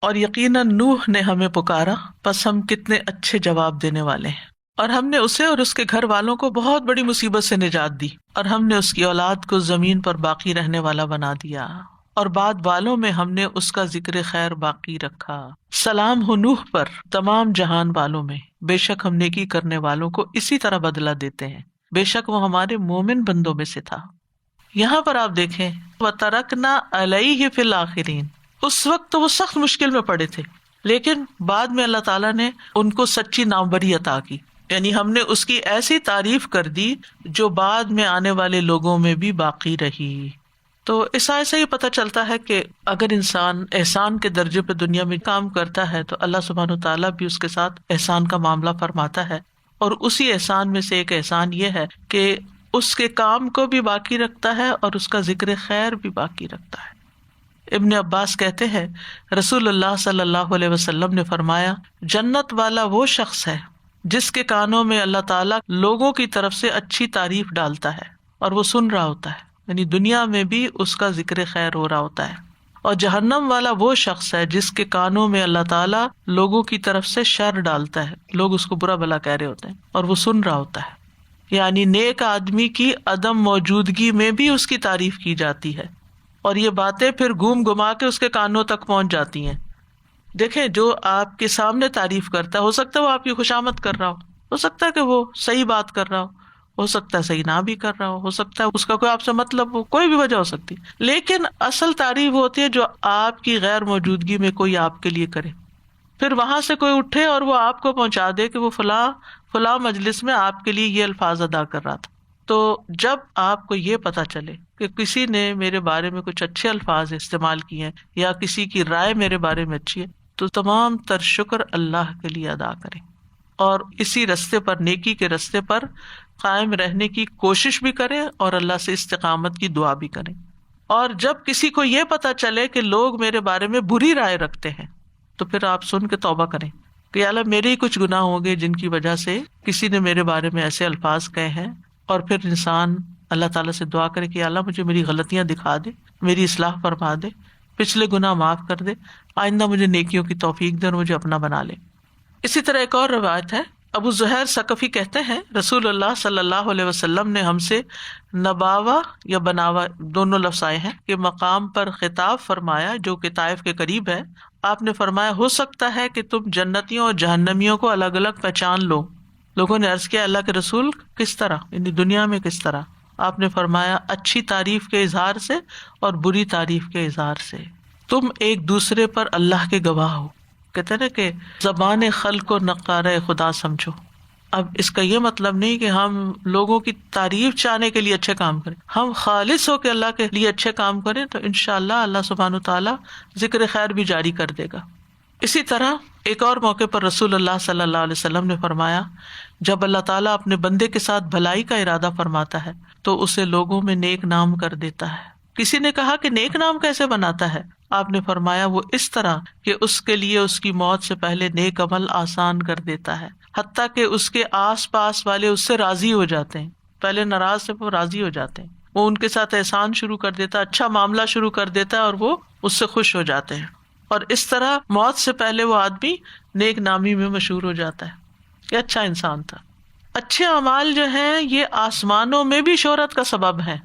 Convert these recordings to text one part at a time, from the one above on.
اور یقیناً نوح نے ہمیں پکارا، پس ہم کتنے اچھے جواب دینے والے ہیں، اور ہم نے اسے اور اس کے گھر والوں کو بہت بڑی مصیبت سے نجات دی، اور ہم نے اس کی اولاد کو زمین پر باقی رہنے والا بنا دیا، اور بعد والوں میں ہم نے اس کا ذکر خیر باقی رکھا۔ سلام ہو نوح پر تمام جہان والوں میں، بے شک ہم نیکی کرنے والوں کو اسی طرح بدلہ دیتے ہیں، بے شک وہ ہمارے مومن بندوں میں سے تھا۔ یہاں پر آپ دیکھیں وَتَرَكْنَا عَلَيْهِ فِي الْآخِرِينَ، اس وقت تو وہ سخت مشکل میں پڑے تھے، لیکن بعد میں اللہ تعالیٰ نے ان کو سچی ناموری عطا کی، یعنی ہم نے اس کی ایسی تعریف کر دی جو بعد میں آنے والے لوگوں میں بھی باقی رہی۔ تو اس آیت سے یہ پتہ چلتا ہے کہ اگر انسان احسان کے درجے پہ دنیا میں کام کرتا ہے تو اللہ سبحانہ و تعالیٰ بھی اس کے ساتھ احسان کا معاملہ فرماتا ہے، اور اسی احسان میں سے ایک احسان یہ ہے کہ اس کے کام کو بھی باقی رکھتا ہے اور اس کا ذکر خیر بھی باقی رکھتا ہے۔ ابن عباس کہتے ہیں رسول اللہ صلی اللہ علیہ وسلم نے فرمایا، جنت والا وہ شخص ہے جس کے کانوں میں اللہ تعالیٰ لوگوں کی طرف سے اچھی تعریف ڈالتا ہے اور وہ سن رہا ہوتا ہے، یعنی دنیا میں بھی اس کا ذکر خیر ہو رہا ہوتا ہے، اور جہنم والا وہ شخص ہے جس کے کانوں میں اللہ تعالیٰ لوگوں کی طرف سے شر ڈالتا ہے، لوگ اس کو برا بھلا کہہ رہے ہوتے ہیں اور وہ سن رہا ہوتا ہے، یعنی نیک آدمی کی عدم موجودگی میں بھی اس کی تعریف کی جاتی ہے، اور یہ باتیں پھر گھوم گھما کے اس کے کانوں تک پہنچ جاتی ہیں۔ دیکھیں جو آپ کے سامنے تعریف کرتا ہے، ہو سکتا ہے وہ آپ کی خوشامد کر رہا ہو سکتا ہے کہ وہ صحیح بات کر رہا ہو سکتا ہے صحیح نہ بھی کر رہا ہو سکتا ہے اس کا کوئی آپ سے مطلب ہو، کوئی بھی وجہ ہو سکتی، لیکن اصل تعریف ہوتی ہے جو آپ کی غیر موجودگی میں کوئی آپ کے لیے کرے، پھر وہاں سے کوئی اٹھے اور وہ آپ کو پہنچا دے کہ وہ فلاں مجلس میں آپ کے لیے یہ الفاظ ادا کر رہا تھا۔ تو جب آپ کو یہ پتا چلے کہ کسی نے میرے بارے میں کچھ اچھے الفاظ استعمال کیے ہیں یا کسی کی رائے میرے بارے میں اچھی ہے، تو تمام تر شکر اللہ کے لیے ادا کریں، اور اسی رستے پر، نیکی کے رستے پر قائم رہنے کی کوشش بھی کریں اور اللہ سے استقامت کی دعا بھی کریں۔ اور جب کسی کو یہ پتا چلے کہ لوگ میرے بارے میں بری رائے رکھتے ہیں تو پھر آپ سن کے توبہ کریں کہ اللہ میرے ہی کچھ گناہ ہوں گے جن کی وجہ سے کسی نے میرے بارے میں ایسے الفاظ کہے ہیں، اور پھر انسان اللہ تعالیٰ سے دعا کرے کہ اللہ مجھے میری غلطیاں دکھا دے، میری اصلاح فرما دے، پچھلے گناہ معاف کر دے، آئندہ مجھے نیکیوں کی توفیق دے اور مجھے اپنا بنا لے۔ اسی طرح ایک اور روایت ہے، ابو زہیر ثقفی کہتے ہیں رسول اللہ صلی اللہ علیہ وسلم نے ہم سے نباوا یا بناوا دونوں لفظ آئے ہیں کہ مقام پر خطاب فرمایا جو کہ طائف کے قریب ہے۔ آپ نے فرمایا ہو سکتا ہے کہ تم جنتیوں اور جہنمیوں کو الگ الگ پہچان لو۔ لوگوں نے عرض کیا اللہ کے رسول کس طرح، یعنی دنیا میں کس طرح؟ آپ نے فرمایا اچھی تعریف کے اظہار سے اور بری تعریف کے اظہار سے، تم ایک دوسرے پر اللہ کے گواہ ہو۔ کہتے ہیں نا کہ زبان خلق کو نقارہ خدا سمجھو۔ اب اس کا یہ مطلب نہیں کہ ہم لوگوں کی تعریف چاہنے کے لیے اچھے کام کریں، ہم خالص ہو کے اللہ کے لیے اچھے کام کریں تو انشاءاللہ اللہ سبحانہ تعالیٰ ذکر خیر بھی جاری کر دے گا۔ اسی طرح ایک اور موقع پر رسول اللہ صلی اللہ علیہ وسلم نے فرمایا جب اللہ تعالیٰ اپنے بندے کے ساتھ بھلائی کا ارادہ فرماتا ہے تو اسے لوگوں میں نیک نام کر دیتا ہے۔ کسی نے کہا کہ نیک نام کیسے بناتا ہے؟ آپ نے فرمایا وہ اس طرح کہ اس کے لیے اس کی موت سے پہلے نیک عمل آسان کر دیتا ہے، حتیٰ کہ اس کے آس پاس والے اس سے راضی ہو جاتے ہیں، پہلے ناراض سے وہ راضی ہو جاتے ہیں، وہ ان کے ساتھ احسان شروع کر دیتا ہے، اچھا معاملہ شروع کر دیتا ہے اور وہ اس سے خوش ہو جاتے ہیں، اور اس طرح موت سے پہلے وہ آدمی نیک نامی میں مشہور ہو جاتا ہے کہ اچھا انسان تھا۔ اچھے اعمال جو ہیں یہ آسمانوں میں بھی شہرت کا سبب ہے۔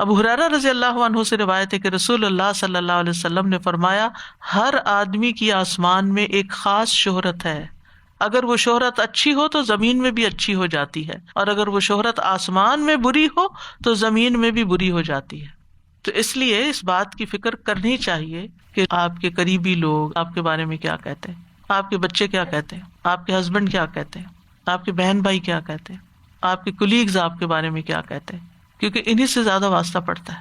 ابو ہریرہ رضی اللہ عنہ سے روایت ہے کہ رسول اللہ صلی اللہ علیہ وسلم نے فرمایا ہر آدمی کی آسمان میں ایک خاص شہرت ہے، اگر وہ شہرت اچھی ہو تو زمین میں بھی اچھی ہو جاتی ہے، اور اگر وہ شہرت آسمان میں بری ہو تو زمین میں بھی بری ہو جاتی ہے۔ تو اس لیے اس بات کی فکر کرنی چاہیے کہ آپ کے قریبی لوگ آپ کے بارے میں کیا کہتے ہیں، آپ کے بچے کیا کہتے ہیں، آپ کے ہسبینڈ کیا کہتے ہیں، آپ کے بہن بھائی کیا کہتے ہیں، آپ کے کولیگز آپ کے بارے میں کیا کہتے ہیں، کیونکہ انہی سے زیادہ واسطہ پڑتا ہے۔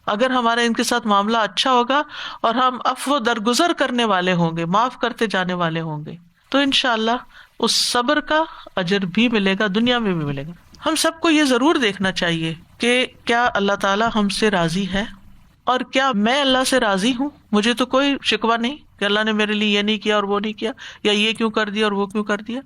اگر ہمارا ان کے ساتھ معاملہ اچھا ہوگا اور ہم عفو درگزر کرنے والے ہوں گے، معاف کرتے جانے والے ہوں گے، تو انشاءاللہ اس صبر کا اجر بھی ملے گا، دنیا میں بھی ملے گا۔ ہم سب کو یہ ضرور دیکھنا چاہیے کہ کیا اللہ تعالیٰ ہم سے راضی ہے اور کیا میں اللہ سے راضی ہوں۔ مجھے تو کوئی شکوہ نہیں کہ اللہ نے میرے لیے یہ نہیں کیا اور وہ نہیں کیا، یا یہ کیوں کر دیا اور وہ کیوں کر دیا۔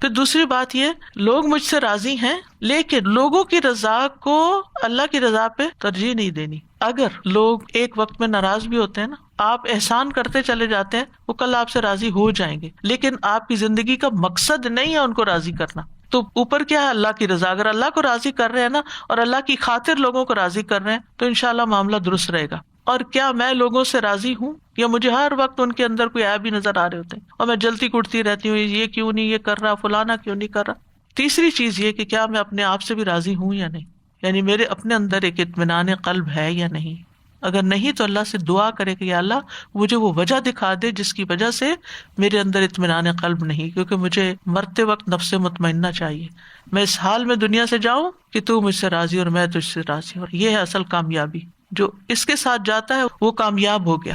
پھر دوسری بات یہ، لوگ مجھ سے راضی ہیں لیکن لوگوں کی رضا کو اللہ کی رضا پہ ترجیح نہیں دینی، اگر لوگ ایک وقت میں ناراض بھی ہوتے ہیں نا، آپ احسان کرتے چلے جاتے ہیں، وہ کل آپ سے راضی ہو جائیں گے، لیکن آپ کی زندگی کا مقصد نہیں ہے ان کو راضی کرنا. تو اوپر کیا ہے؟ اللہ کی رضا. اگر اللہ کو راضی کر رہے ہیں نا، اور اللہ کی خاطر لوگوں کو راضی کر رہے ہیں، تو انشاءاللہ معاملہ درست رہے گا. اور کیا میں لوگوں سے راضی ہوں، یا مجھے ہر وقت ان کے اندر کوئی عیب ہی نظر آ رہے ہوتے ہیں اور میں جلتی کٹتی رہتی ہوں، یہ کیوں نہیں یہ کر رہا، فلانا کیوں نہیں کر رہا. تیسری چیز یہ کہ کیا میں اپنے آپ سے بھی راضی ہوں یا نہیں، یعنی میرے اپنے اندر ایک اطمینان قلب ہے یا نہیں. اگر نہیں تو اللہ سے دعا کرے کہ یا اللہ مجھے وہ وجہ دکھا دے جس کی وجہ سے میرے اندر اطمینان قلب نہیں، کیونکہ مجھے مرتے وقت نفس مطمئنہ چاہیے. میں اس حال میں دنیا سے جاؤں کہ تو مجھ سے راضی اور میں تجھ سے راضی. اور یہ ہے اصل کامیابی. جو اس کے ساتھ جاتا ہے وہ کامیاب ہو گیا.